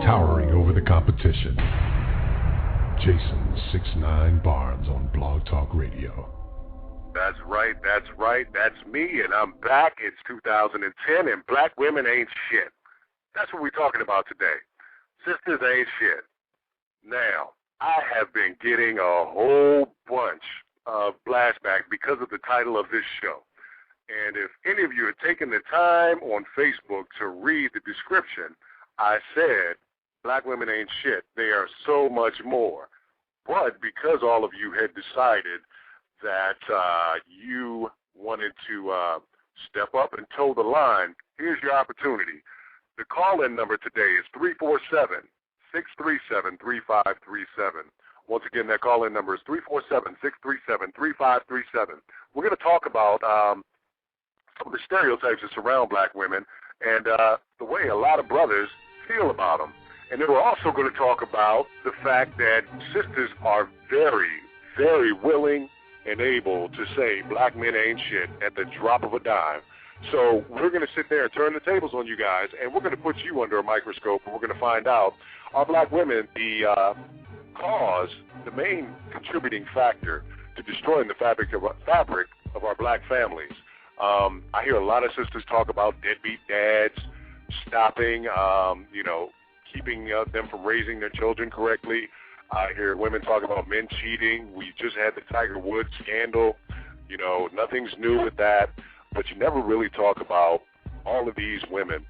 towering over the competition. Jason 6'9" Barnes on Blog Talk Radio. That's right, that's me, and I'm back. It's 2010, and black women ain't shit. That's what we're talking about today. Sisters ain't shit. Now, I have been getting a whole bunch of flashback because of the title of this show. And if any of you are taking the time on Facebook to read the description, I said, black women ain't shit. They are so much more. But because all of you had decided that you wanted to step up and toe the line, here's your opportunity. The call-in number today is 347-637-3537. Once again, that call-in number is 347-637-3537. We're going to talk about some of the stereotypes that surround black women and the way a lot of brothers feel about them. And then we're also going to talk about the fact that sisters are very, very willing and able to say black men ain't shit at the drop of a dime. So we're going to sit there and turn the tables on you guys, and we're going to put you under a microscope, and we're going to find out, are black women the cause, the main contributing factor to destroying the fabric of our black families? I hear a lot of sisters talk about deadbeat dads stopping, keeping them from raising their children correctly. I hear women talk about men cheating. We just had the Tiger Woods scandal. Nothing's new with that. But you never really talk about all of these women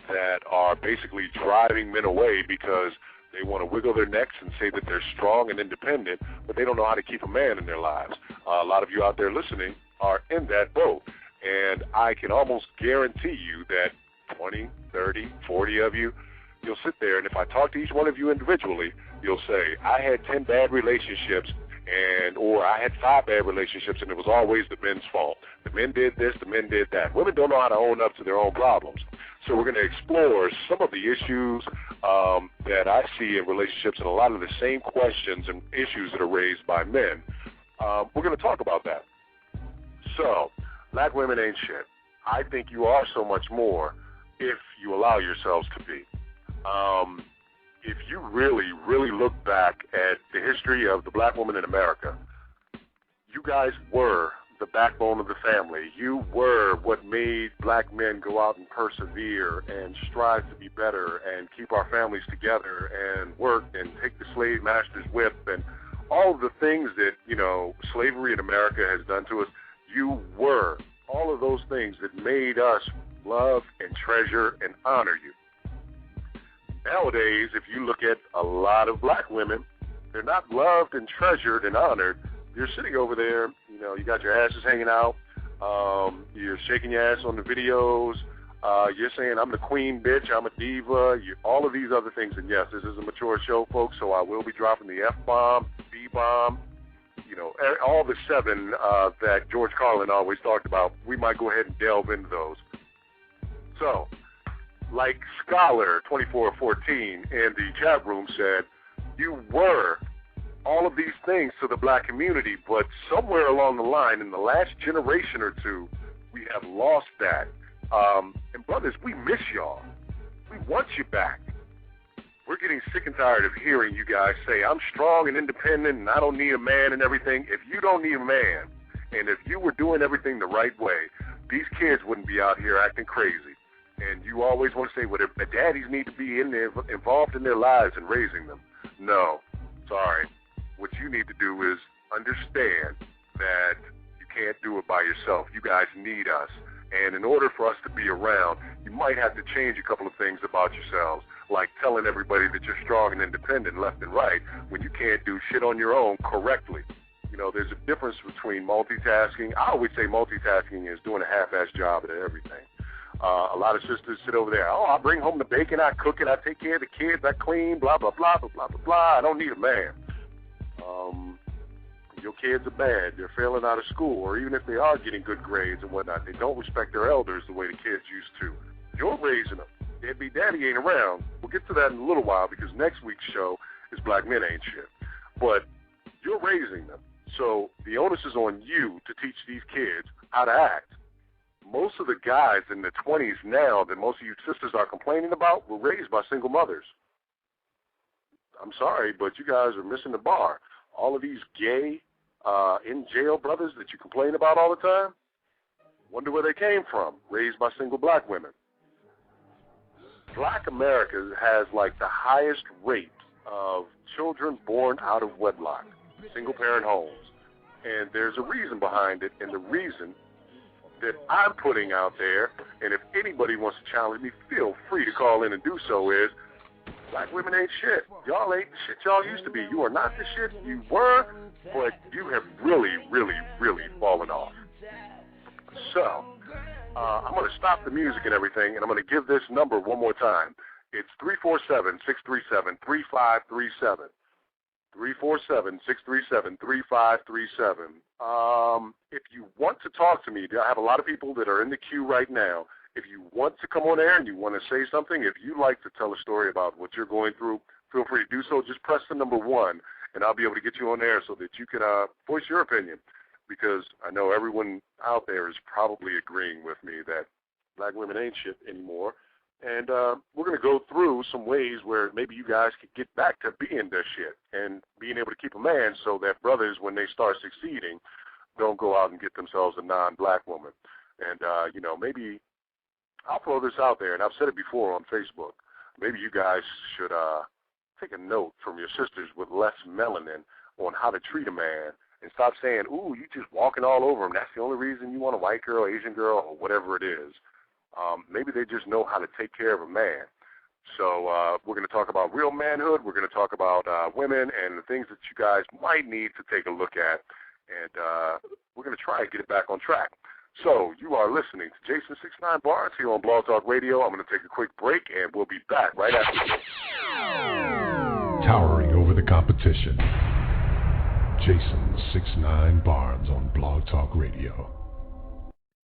that are basically driving men away because they want to wiggle their necks and say that they're strong and independent, but they don't know how to keep a man in their lives. A lot of you out there listening are in that boat. And I can almost guarantee you that 20, 30, 40 of you, you'll sit there, and if I talk to each one of you individually, you'll say, I had 10 bad relationships, or I had 5 bad relationships, and it was always the men's fault. The men did this, the men did that. Women don't know how to own up to their own problems. So we're going to explore some of the issues that I see in relationships and a lot of the same questions and issues that are raised by men. We're going to talk about that. So, black women ain't shit. I think you are so much more if you allow yourselves to be. If you really, really look back at the history of the black woman in America, you guys were the backbone of the family. You were what made black men go out and persevere and strive to be better and keep our families together and work and take the slave master's whip and all of the things that, slavery in America has done to us. You were all of those things that made us love and treasure and honor you. Nowadays, if you look at a lot of black women, they're not loved and treasured and honored. You're sitting over there, you got your asses hanging out, you're shaking your ass on the videos, you're saying, I'm the queen, bitch, I'm a diva, all of these other things. And yes, this is a mature show, folks, so I will be dropping the F-bomb, B-bomb, all the 7 that George Carlin always talked about. We might go ahead and delve into those. So, like Scholar2414 in the chat room said, you were all of these things to the black community, but somewhere along the line, in the last generation or two, we have lost that. And brothers, we miss y'all. We want you back. We're getting sick and tired of hearing you guys say, I'm strong and independent and I don't need a man and everything. If you don't need a man, and if you were doing everything the right way, these kids wouldn't be out here acting crazy. And you always want to say, well, the daddies need to be involved in their lives and raising them. No, sorry. What you need to do is understand that you can't do it by yourself. You guys need us. And in order for us to be around, you might have to change a couple of things about yourselves, like telling everybody that you're strong and independent left and right when you can't do shit on your own correctly. There's a difference between multitasking. I always say multitasking is doing a half-ass job at everything. A lot of sisters sit over there, I bring home the bacon, I cook it, I take care of the kids, I clean, blah, blah, blah, blah, blah, blah, blah. I don't need a man. Your kids are bad. They're failing out of school, or even if they are getting good grades and whatnot, they don't respect their elders the way the kids used to. You're raising them. Deadbeat daddy ain't around. We'll get to that in a little while because next week's show is Black Men Ain't Shit. But you're raising them. So the onus is on you to teach these kids how to act. most of the guys in the 20s now that most of you sisters are complaining about were raised by single mothers. I'm sorry, but you guys are missing the bar. All of these gay, in jail brothers that you complain about all the time, wonder where they came from, raised by single black women. Black America has like the highest rate of children born out of wedlock, single-parent homes. And there's a reason behind it, and the reason that I'm putting out there, and if anybody wants to challenge me, feel free to call in and do so, is black women ain't shit. Y'all ain't the shit y'all used to be. You are not the shit you were, but you have really, really, really fallen off. So, I'm going to stop the music and everything, and I'm going to give this number one more time. It's 347-637-3537. 347-637-3537. If you want to talk to me, I have a lot of people that are in the queue right now. If you want to come on air and you want to say something, if you'd like to tell a story about what you're going through, feel free to do so. Just press the number 1, and I'll be able to get you on air so that you can voice your opinion, because I know everyone out there is probably agreeing with me that black women ain't shit anymore. And we're going to go through some ways where maybe you guys could get back to being their shit and being able to keep a man so that brothers, when they start succeeding, don't go out and get themselves a non-black woman. And, maybe I'll throw this out there, and I've said it before on Facebook. Maybe you guys should take a note from your sisters with less melanin on how to treat a man and stop saying, ooh, you just walking all over him. That's the only reason you want a white girl, Asian girl, or whatever it is. Maybe they just know how to take care of a man. So we're going to talk about real manhood. We're going to talk about women and the things that you guys might need to take a look at. And we're going to try and get it back on track. So you are listening to Jason 69 Barnes here on Blog Talk Radio. I'm going to take a quick break, and we'll be back right after this. Towering over the competition, Jason 69 Barnes on Blog Talk Radio.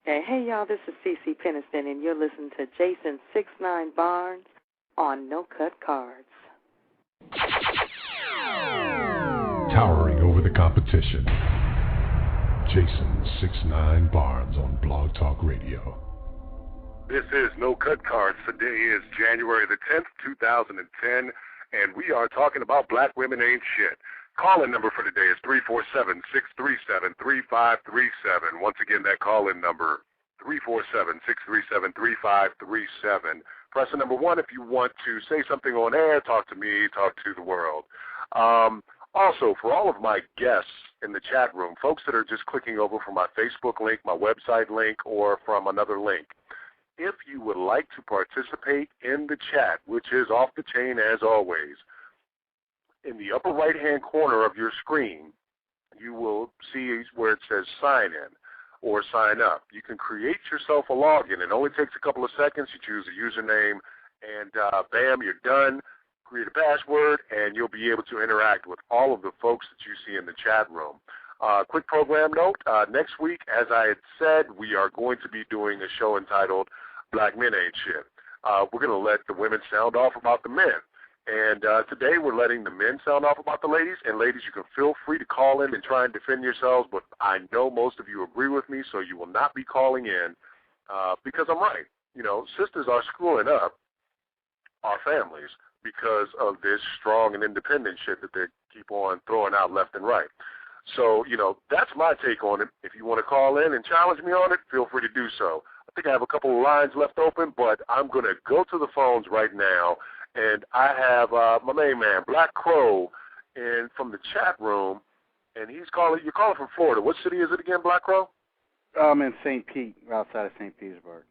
Hey, y'all, this is Cece Peniston, and you're listening to Jason 69 Barnes on No Cut Cards. Towering over the competition, Jason 69 Barnes on Blog Talk Radio. This is No Cut Cards. Today is January the 10th, 2010, and we are talking about black women ain't shit. Call-in number for today is 347-637-3537. Once again, that call-in number, 347-637-3537. Press the number 1 if you want to say something on air, talk to me, talk to the world. Also, for all of my guests in the chat room, folks that are just clicking over from my Facebook link, my website link, or from another link, if you would like to participate in the chat, which is off the chain as always, in the upper right-hand corner of your screen, you will see where it says sign in or sign up. You can create yourself a login. It only takes a couple of seconds. You choose a username, and bam, you're done. Create a password, and you'll be able to interact with all of the folks that you see in the chat room. Quick program note, next week, as I had said, we are going to be doing a show entitled Black Men Ain't Shit. We're going to let the women sound off about the men. And today we're letting the men sound off about the ladies. And ladies, you can feel free to call in and try and defend yourselves, but I know most of you agree with me, so you will not be calling in because I'm right. You know, sisters are screwing up our families because of this strong and independent shit that they keep on throwing out left and right. So, you know, that's my take on it. If you want to call in and challenge me on it, feel free to do so. I think I have a couple of lines left open, but I'm going to go to the phones right now. And I have my main man, Black Crow, and from the chat room, and he's calling. You're calling from Florida. What city is it again, Black Crow? I'm in St. Pete, outside of St. Petersburg.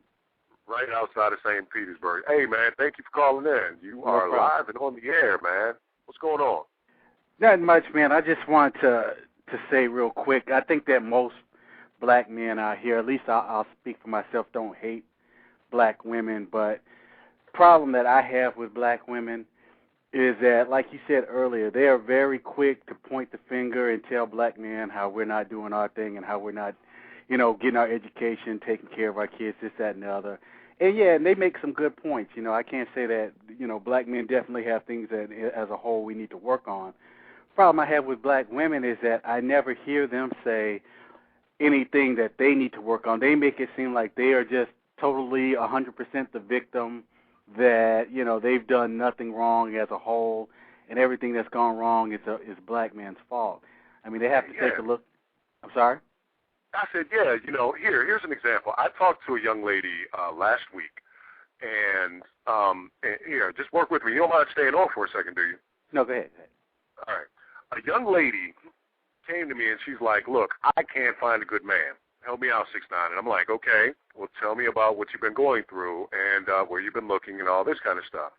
Right outside of St. Petersburg. Hey, man, thank you for calling in. You are live and on the air, man. What's going on? Not much, man. I just want to say real quick, I think that most black men out here, at least I'll speak for myself, don't hate black women, but problem that I have with black women is that, like you said earlier, they are very quick to point the finger and tell black men how we're not doing our thing and how we're not, you know, getting our education, taking care of our kids, this, that, and the other. And, yeah, and they make some good points. You know, I can't say that, you know, black men definitely have things that, as a whole, we need to work on. Problem I have with black women is that I never hear them say, anything that they need to work on. They make it seem like they are just totally 100% the victim, that, you know, they've done nothing wrong as a whole, and everything that's gone wrong is black man's fault. I mean, they have to take a look. I'm sorry? I said, yeah, you know, here's an example. I talked to a young lady last week, and here, just work with me. You don't mind staying on for a second, do you? No, go ahead. All right. A young lady came to me, and she's like, look, I can't find a good man. Help me out, 6ix9ine. And I'm like, okay, well, tell me about what you've been going through and where you've been looking and all this kind of stuff.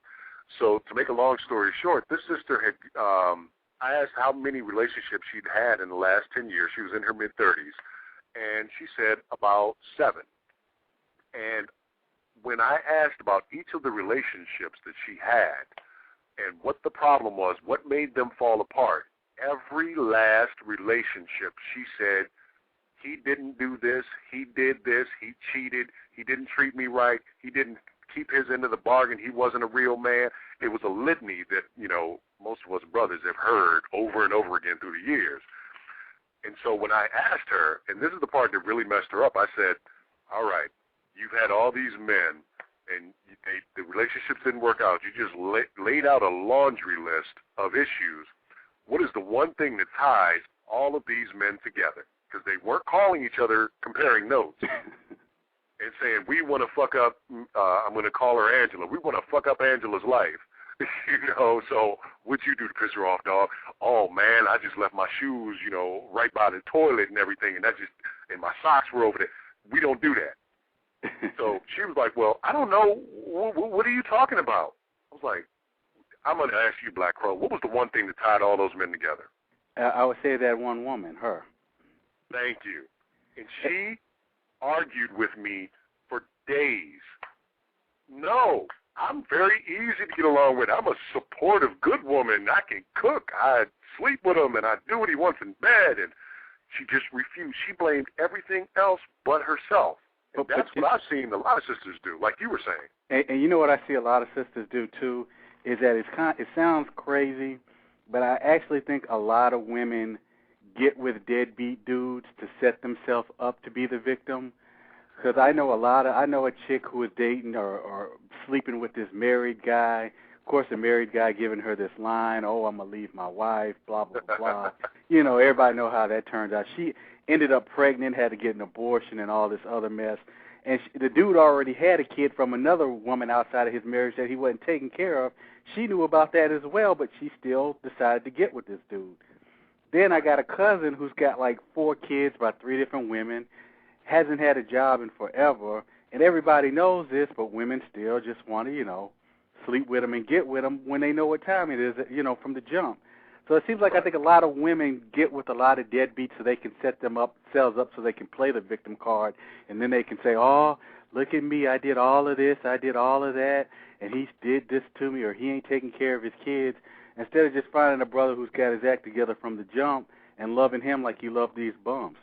So to make a long story short, this sister had, I asked how many relationships she'd had in the last 10 years. She was in her mid-30s, and she said about 7. And when I asked about each of the relationships that she had and what the problem was, what made them fall apart, every last relationship, she said, he didn't do this, he did this, he cheated, he didn't treat me right, he didn't keep his end of the bargain, he wasn't a real man. It was a litany that, you know, most of us brothers have heard over and over again through the years. And so when I asked her, and this is the part that really messed her up, I said, all right, you've had all these men, and the relationships didn't work out. You just laid out a laundry list of issues. What is the one thing that ties all of these men together? Because they weren't calling each other comparing notes and saying, we want to fuck up, I'm going to call her Angela, we want to fuck up Angela's life. You know, so what'd you do to piss her off, dog? Oh, man, I just left my shoes, you know, right by the toilet and everything, and and my socks were over there. We don't do that. So she was like, well, I don't know. What are you talking about? I was like, I'm going to ask you, Black Crow, what was the one thing that tied all those men together? I would say that one woman, her. Thank you. And she argued with me for days. No, I'm very easy to get along with. I'm a supportive, good woman. I can cook. I sleep with him, and I do what he wants in bed. And she just refused. She blamed everything else but herself. And that's what I've seen a lot of sisters do, like you were saying. And you know what I see a lot of sisters do, too, is that it sounds crazy, but I actually think a lot of women get with deadbeat dudes to set themselves up to be the victim. Because I know a chick who is dating or sleeping with this married guy. Of course, the married guy giving her this line, oh, I'm going to leave my wife, blah, blah, blah. You know, everybody know how that turned out. She ended up pregnant, had to get an abortion and all this other mess. And the dude already had a kid from another woman outside of his marriage that he wasn't taking care of. She knew about that as well, but she still decided to get with this dude. Then I got a cousin who's got like 4 kids by 3 different women, hasn't had a job in forever, and everybody knows this, but women still just want to, you know, sleep with them and get with them when they know what time it is, you know, from the jump. So it seems like I think a lot of women get with a lot of deadbeats so they can set themselves up so they can play the victim card, and then they can say, oh, look at me, I did all of this, I did all of that, and he did this to me, or he ain't taking care of his kids, instead of just finding a brother who's got his act together from the jump and loving him like you love these bums.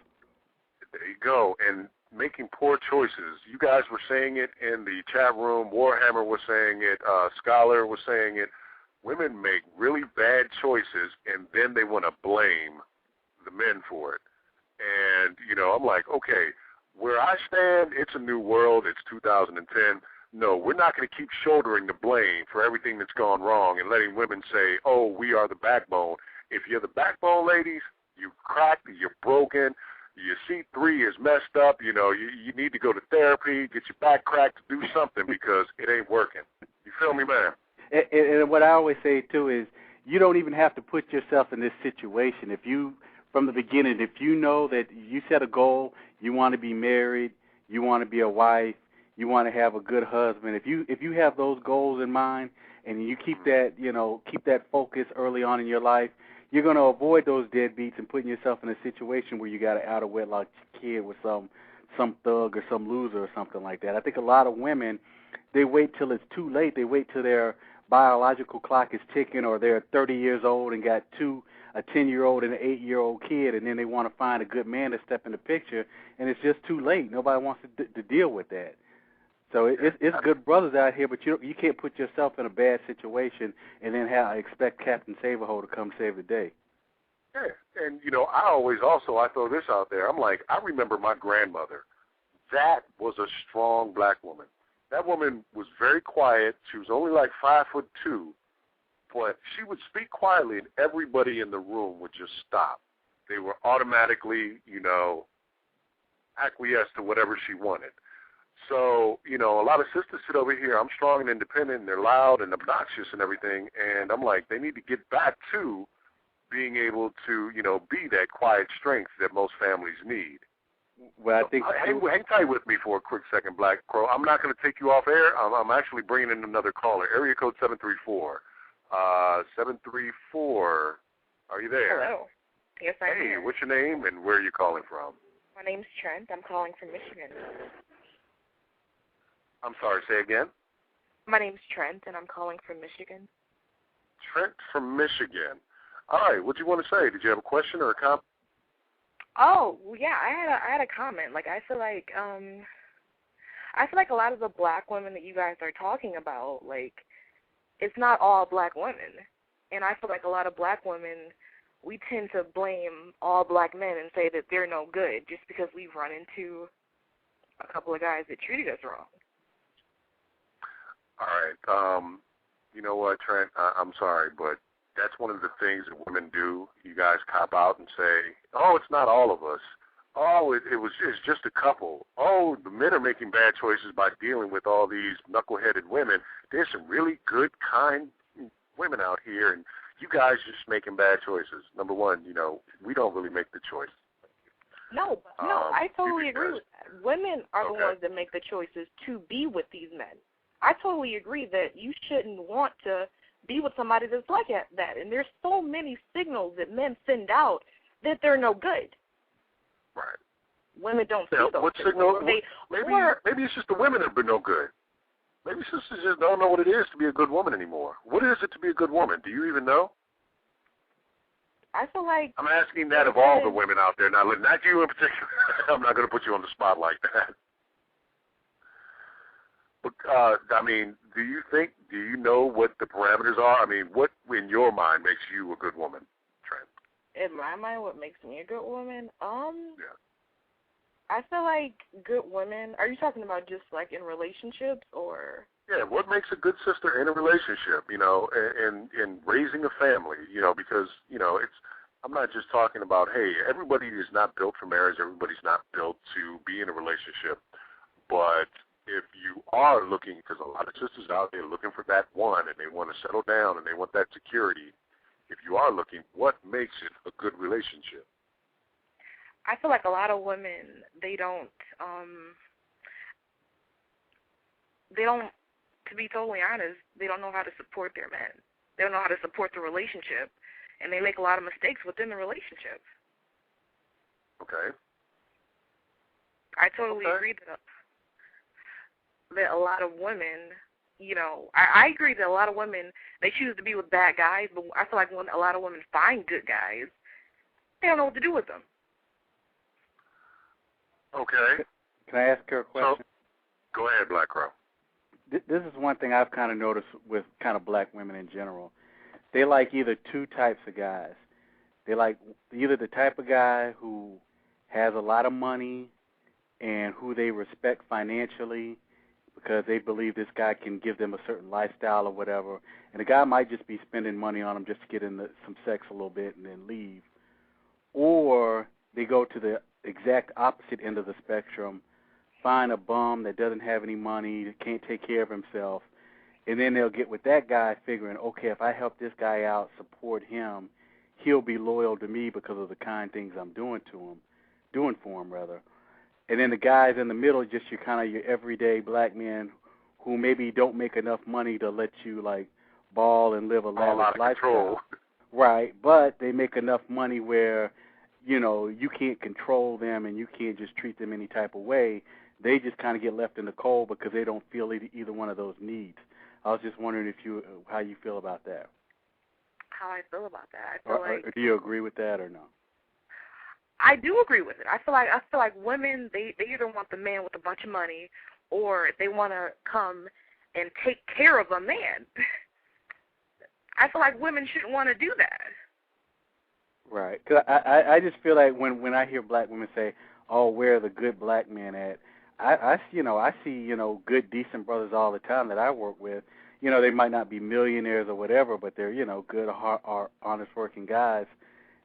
There you go. And making poor choices. You guys were saying it in the chat room. Warhammer was saying it. Scholar was saying it. Women make really bad choices, and then they want to blame the men for it. And, you know, I'm like, okay, where I stand, it's a new world. It's 2010. No, we're not going to keep shouldering the blame for everything that's gone wrong and letting women say, oh, we are the backbone. If you're the backbone, ladies, you cracked, you're broken, your C3 is messed up, you know, you need to go to therapy, get your back cracked, do something because it ain't working. You feel me, man? And what I always say, too, is you don't even have to put yourself in this situation. If you, from the beginning, if you know that you set a goal, you want to be married, you want to be a wife, you want to have a good husband, if you have those goals in mind and you keep that, you know, keep that focus early on in your life, you're going to avoid those deadbeats and putting yourself in a situation where you got an out-of-wedlock kid with some thug or some loser or something like that. I think a lot of women, they wait till it's too late. They wait till their biological clock is ticking or they're 30 years old and got a 10-year-old and an 8-year-old kid, and then they want to find a good man to step in the picture, and it's just too late. Nobody wants to deal with that. So it's good brothers out here, but you can't put yourself in a bad situation and then expect Captain Save-A-Ho to come save the day. Yeah, and, I throw this out there. I'm like, I remember my grandmother. That was a strong black woman. That woman was very quiet. She was only like 5'2", but she would speak quietly, and everybody in the room would just stop. They were automatically, acquiesce to whatever she wanted. So, a lot of sisters sit over here, I'm strong and independent, and they're loud and obnoxious and everything, and I'm like, they need to get back to being able to, be that quiet strength that most families need. Well, I think... Hang tight with me for a quick second, Black Crow. I'm not going to take you off air. I'm actually bringing in another caller. Area code 734. 734. Are you there? Hello. Yes, I'm Hey, here. what's your name and where are you calling from? My name's Trent. I'm calling from Michigan. I'm sorry, say again? My name's Trent, and I'm calling from Michigan. Trent from Michigan. All right, what do you want to say? Did you have a question or a comment? Oh, yeah, I had a comment. Like, I feel like a lot of the black women that you guys are talking about, like, it's not all black women. And I feel like a lot of black women, we tend to blame all black men and say that they're no good just because we've run into a couple of guys that treated us wrong. All right. You know what, Trent? I'm sorry, but that's one of the things that women do. You guys cop out and say, oh, it's not all of us. Oh, it's just a couple. Oh, the men are making bad choices by dealing with all these knuckleheaded women. There's some really good, kind women out here, and you guys just making bad choices. Number one, we don't really make the choice. No, I totally agree with that. Women are the Okay. ones that make the choices to be with these men. I totally agree that you shouldn't want to be with somebody that's like that. And there's so many signals that men send out that they're no good. Right. Women don't see those what signal? signals. Maybe it's just the women that have been no good. Maybe sisters just don't know what it is to be a good woman anymore. What is it to be a good woman? Do you even know? I feel like... I'm asking that of all the women out there. Now, not you in particular. I'm not going to put you on the spot like that. But, do you know what the parameters are? I mean, what in your mind makes you a good woman, Trent? In my mind, what makes me a good woman? Yeah. I feel like good women... Are you talking about just, like, in relationships or... Yeah, what makes a good sister in a relationship, and raising a family, because, I'm not just talking about, hey, everybody is not built for marriage, everybody's not built to be in a relationship, but if you are looking, because a lot of sisters out there looking for that one, and they want to settle down, and they want that security, if you are looking, what makes it a good relationship? I feel like a lot of women, they don't, to be totally honest, they don't know how to support their men. They don't know how to support the relationship, and they make a lot of mistakes within the relationship. Okay. I totally agree that a lot of women, I agree that a lot of women, they choose to be with bad guys, but I feel like when a lot of women find good guys, they don't know what to do with them. Okay. Can I ask her a question? So, go ahead, Black Crow. This is one thing I've kind of noticed with kind of black women in general. They like either two types of guys. They like either the type of guy who has a lot of money and who they respect financially because they believe this guy can give them a certain lifestyle or whatever. And the guy might just be spending money on them just to get in some sex a little bit and then leave. Or they go to the exact opposite end of the spectrum, find a bum that doesn't have any money, that can't take care of himself, and then they'll get with that guy figuring, okay, if I help this guy out, support him, he'll be loyal to me because of the kind things I'm doing for him. And then the guys in the middle, just your everyday black men who maybe don't make enough money to let you, like, ball and live a lavish lifestyle. Right, but they make enough money where, you can't control them and you can't just treat them any type of way. They just kind of get left in the cold because they don't feel either one of those needs. I was just wondering how you feel about that. How I feel about that? I feel or do you agree with that or no? I do agree with it. I feel like women, they either want the man with a bunch of money or they want to come and take care of a man. I feel like women shouldn't want to do that. Right. Because I just feel like when I hear black women say, "Oh, where are the good black men at?" I see good decent brothers all the time that I work with. They might not be millionaires or whatever, but they're good, honest working guys,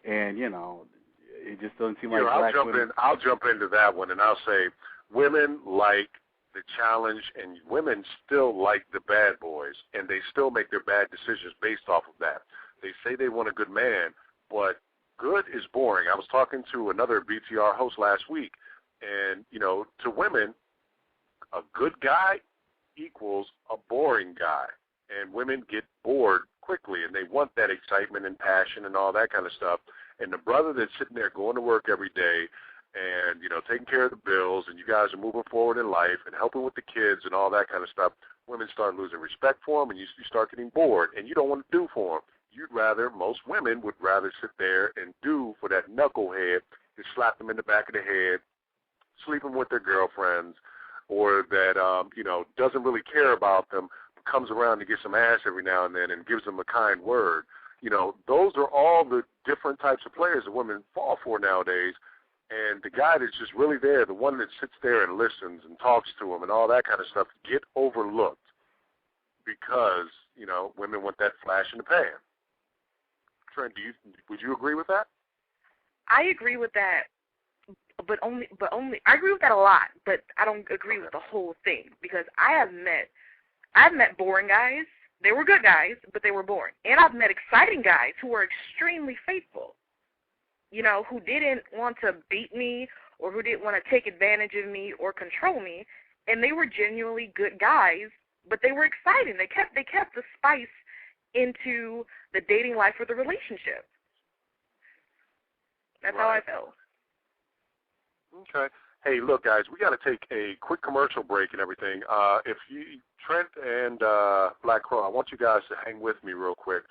and it just doesn't seem like black women. I'll jump into that one, and I'll say women like the challenge, and women still like the bad boys, and they still make their bad decisions based off of that. They say they want a good man, but good is boring. I was talking to another BTR host last week, and, to women, a good guy equals a boring guy, and women get bored quickly, and they want that excitement and passion and all that kind of stuff. And the brother that's sitting there going to work every day and, taking care of the bills, and you guys are moving forward in life and helping with the kids and all that kind of stuff, women start losing respect for them, and you start getting bored, and you don't want to do for them. Most women would rather sit there and do for that knucklehead to slap them in the back of the head, sleeping with their girlfriends, or that, doesn't really care about them, but comes around to get some ass every now and then and gives them a kind word. Those are all the different types of players that women fall for nowadays. And the guy that's just really there, the one that sits there and listens and talks to them and all that kind of stuff, get overlooked because, women want that flash in the pan. Trent, would you agree with that? I agree with that, but only I agree with that a lot, but I don't agree with the whole thing because I've met boring guys. They were good guys, but they were boring. And I've met exciting guys who were extremely faithful, who didn't want to beat me or who didn't want to take advantage of me or control me, and they were genuinely good guys, but they were exciting. They kept the spice into the dating life or the relationship. That's how I felt. Okay. Hey, look, guys, we got to take a quick commercial break and everything. Trent and Black Crow, I want you guys to hang with me real quick.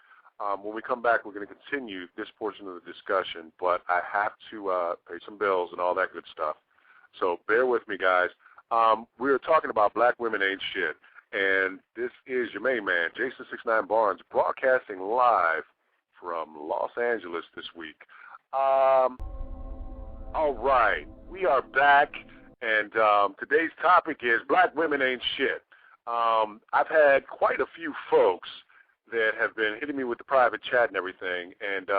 When we come back, we're going to continue this portion of the discussion, but I have to pay some bills and all that good stuff. So bear with me, guys. We are talking about black women ain't shit, and this is your main man, Jason 69 Barnes, broadcasting live from Los Angeles this week. All right, we are back, and today's topic is black women ain't shit. I've had quite a few folks that have been hitting me with the private chat and everything, and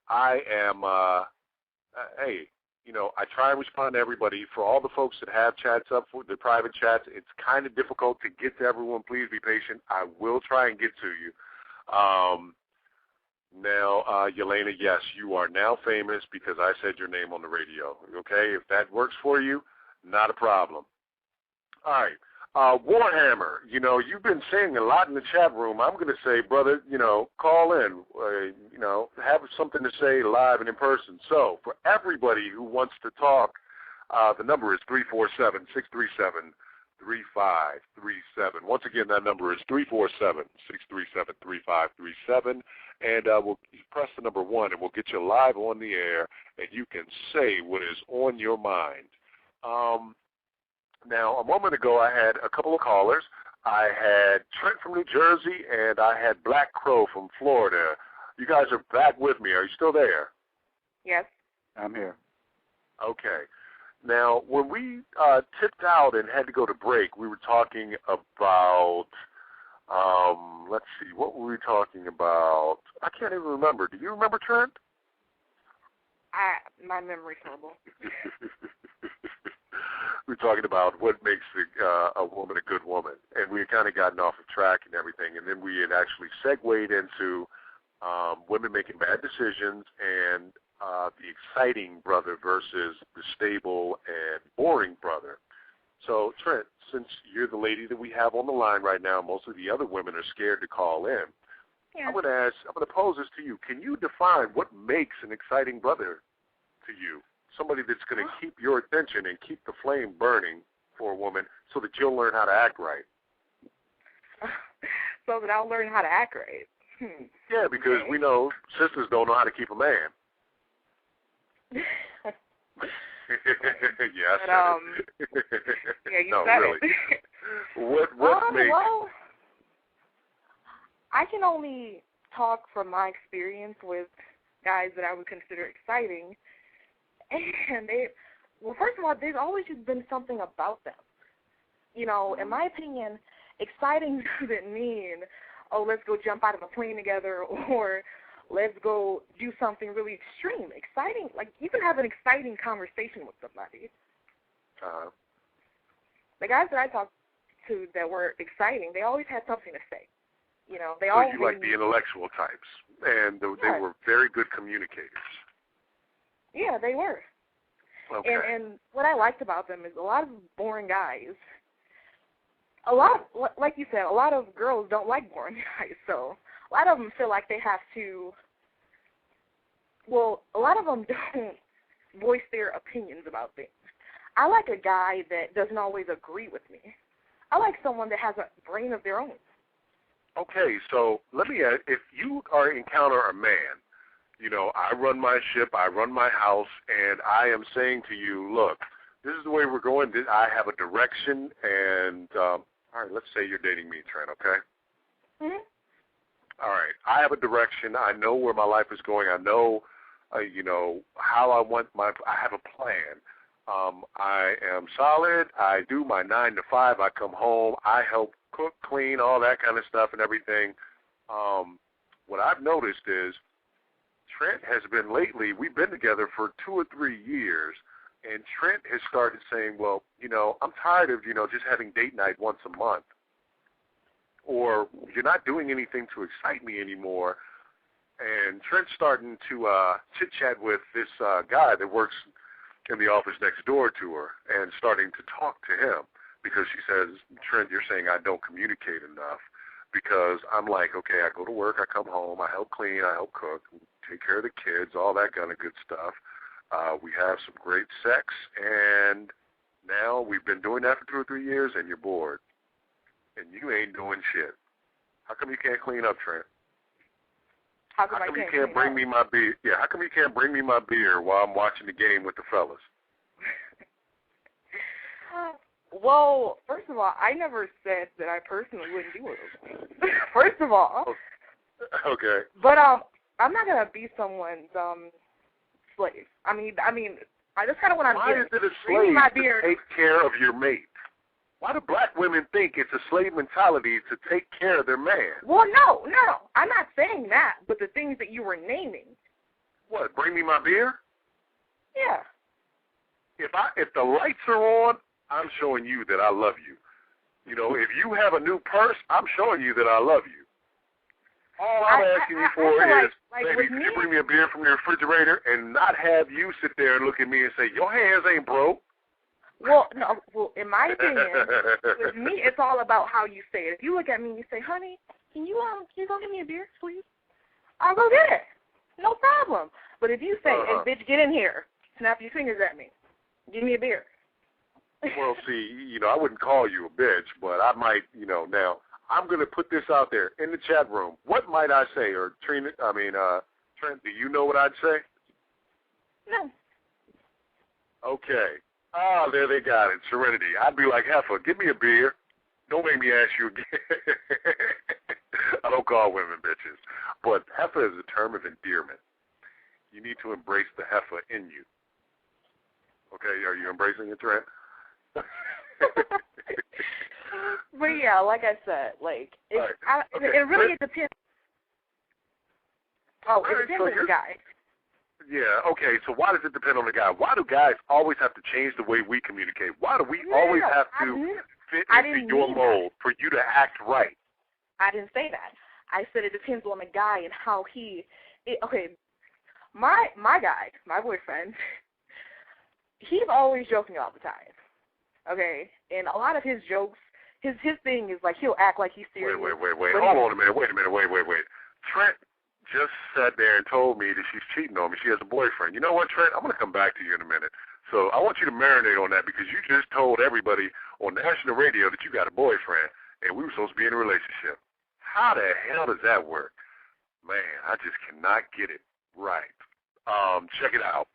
I am, I try and respond to everybody. For all the folks that have chats up for the private chats, it's kind of difficult to get to everyone. Please be patient. I will try and get to you. Now, Yelena, yes, you are now famous because I said your name on the radio. Okay, if that works for you, not a problem. All right. Warhammer, you've been saying a lot in the chat room. I'm going to say, brother, call in, have something to say live and in person. So for everybody who wants to talk, the number is 347-637-3537. Once again, that number is 347-637-3537. And we'll press the number 1, and we'll get you live on the air, and you can say what is on your mind. Now, a moment ago, I had a couple of callers. I had Trent from New Jersey, and I had Black Crow from Florida. You guys are back with me. Are you still there? Yes. I'm here. Okay. Now, when we tipped out and had to go to break, we were talking about, let's see, what were we talking about? I can't even remember. Do you remember, Trent? My memory's horrible. We're talking about what makes a woman a good woman, and we had kind of gotten off of track and everything, and then we had actually segued into women making bad decisions and the exciting brother versus the stable and boring brother. So, Trent, since you're the lady that we have on the line right now, most of the other women are scared to call in. Yeah. I'm going to pose this to you. Can you define what makes an exciting brother to you? Somebody that's going to keep your attention and keep the flame burning for a woman so that you'll learn how to act right. So that I'll learn how to act right. Yeah, because we know sisters don't know how to keep a man. Yes. But, yeah, you no, said really. it. What makes... Well, I can only talk from my experience with guys that I would consider exciting, and first of all, there's always just been something about them. You know, in my opinion, exciting doesn't mean, oh, let's go jump out of a plane together, or let's go do something really extreme. Exciting, like you can have an exciting conversation with somebody. The guys that I talked to that were exciting, they always had something to say. You know, they always. So you like the intellectual types, and they were very good communicators. Yeah, they were. Okay. And what I liked about them is a lot of boring guys. Like you said, a lot of girls don't like boring guys, so a lot of them feel like they have to. Well, a lot of them don't voice their opinions about things. I like a guy that doesn't always agree with me. I like someone that has a brain of their own. Okay, so let me ask, if you encounter a man, you know, I run my ship, I run my house, and I am saying to you, look, this is the way we're going. I have a direction, and all right, let's say you're dating me, Trent, okay? Mm-hmm. All right, I have a direction. I know where my life is going. I know, you know, how I have a plan. I am solid. I do my 9 to 5. I come home. I help cook, clean, all that kind of stuff and everything. What I've noticed is Trent has been lately, we've been together for 2 or 3 years, and Trent has started saying, well, you know, I'm tired of, you know, just having date night once a month. Or you're not doing anything to excite me anymore. And Trent's starting to chit-chat with this guy that works in the office next door to her and starting to talk to him because she says, Trent, you're saying I don't communicate enough because I'm like, okay, I go to work, I come home, I help clean, I help cook, take care of the kids, all that kind of good stuff. We have some great sex, and now we've been doing that for 2 or 3 years, and you're bored. And you ain't doing shit. How come you can't clean up, Trent? How come you can't bring me my beer? Yeah, how come you can't bring me my beer while I'm watching the game with the fellas? Well, first of all, I never said that I personally wouldn't do it. First of all. Okay. But I'm not gonna be someone's slave. I mean, that's kind of what I'm getting. Why is it a slave to take care of your mate? Why do black women think it's a slave mentality to take care of their man? Well, no. I'm not saying that, but the things that you were naming. What, bring me my beer? Yeah. If the lights are on, I'm showing you that I love you. You know, if you have a new purse, I'm showing you that I love you. All I'm asking you for is, baby, can you bring me a beer from the refrigerator and not have you sit there and look at me and say, your hands ain't broke? Well, no. Well, in my opinion, with me, it's all about how you say it. If you look at me and you say, "Honey, can you go get me a beer, please?" I'll go get it. No problem. But if you say, "Hey, bitch, get in here," snap your fingers at me, give me a beer. Well, see, you know, I wouldn't call you a bitch, but I might, you know. Now, I'm going to put this out there in the chat room. What might I say? Or Trent, do you know what I'd say? No. Okay. Oh, there they got it, Serenity. I'd be like, Heifer, give me a beer. Don't make me ask you again. I don't call women bitches. But Heifer is a term of endearment. You need to embrace the Heifer in you. Okay, are you embracing it, Trent? But yeah, like I said, like, it really depends. Oh, it depends on the guy. Yeah, okay, so why does it depend on the guy? Why do guys always have to change the way we communicate? Why do we always have to fit into your mold for you to act right? I didn't say that. I said it depends on the guy and how my guy, my boyfriend, he's always joking all the time, okay? And a lot of his jokes, his thing is like he'll act like he's serious. Wait. Hold on a minute. Wait. Trent just sat there and told me that she's cheating on me. She has a boyfriend. You know what, Trent? I'm going to come back to you in a minute. So I want you to marinate on that because you just told everybody on national radio that you got a boyfriend and we were supposed to be in a relationship. How the hell does that work? Man, I just cannot get it right. Check it out.